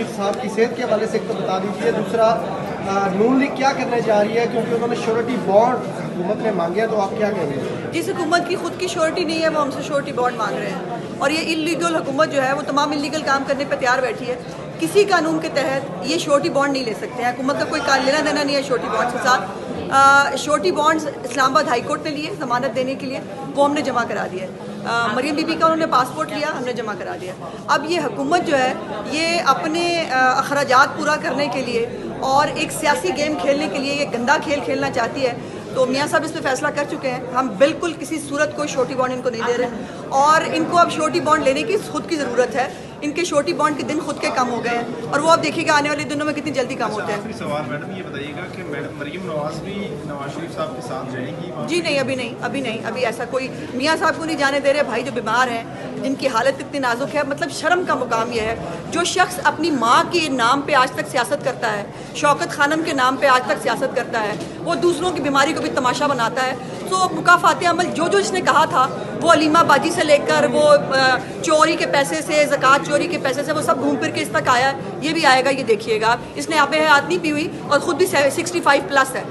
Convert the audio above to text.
शरीफ साहब की सेहत के हवाले से एक तो बता दीजिए, दूसरा नून लीग क्या करने जा रही है, क्योंकि उन्होंने श्योरिटी बॉन्ड हुकूमत ने मांगे, तो आप क्या कहेंगे? जिस हुकूमत की खुद की श्योरिटी नहीं है वो हमसे श्योरिटी बॉन्ड मांग रहे हैं, और ये इलीगल हुकूमत जो है वो तमाम इलीगल काम करने पर तैयार बैठी है। किसी कानून के तहत ये श्योरिटी बॉन्ड नहीं ले सकते हैं, हुकूमत का कोई लेना देना नहीं है श्योरिटी बॉन्ड के साथ। Surety bonds Islamabad high court ने लिए ज़मानत देने के लिए, वो हमने जमा करा दिया है। मरियम बीबी का उन्होंने पासपोर्ट लिया, हमने जमा करा दिया। अब ये हुकूमत जो है ये अपने अखराजात पूरा करने के लिए और एक सियासी गेम खेलने के लिए ये गंदा खेल खेलना चाहती है, तो मियाँ साहब इस पर फैसला कर चुके हैं। हम बिल्कुल किसी सूरत कोई श्योरिटी बॉन्ड इनको नहीं दे रहे, और इनको अब श्योरिटी बॉन्ड लेने की खुद की ज़रूरत है। इनके श्योरिटी बॉन्ड के दिन खुद के कम हो गए हैं, और वो आप देखिएगा आने वाले दिनों में कितनी जल्दी कम होते हैं। आखिरी सवाल मैडम, ये बताइएगा कि मैडम मरियम नवाज भी नवाज शरीफ साहब के साथ रहेंगी? जी नहीं, अभी नहीं, अभी नहीं, अभी ऐसा कोई मियाँ साहब को नहीं जाने दे रहे। भाई जो बीमार हैं, जिनकी हालत इतनी नाजुक है, मतलब शर्म का मुकाम यह है, जो शख्स अपनी माँ के नाम पे आज तक सियासत करता है, शौकत खानम के नाम पे आज तक सियासत करता है, वो दूसरों की बीमारी को भी तमाशा बनाता है। तो मुकाफात अमल जो इसने कहा था, वो अलीमा बाजी से लेकर वो चोरी के पैसे से, ज़कात चोरी के पैसे से, वो सब घूम फिर के इस तक आया है। ये भी आएगा, ये देखिएगा। इसने आप हयात नहीं पी हुई और ख़ुद भी 65+ है।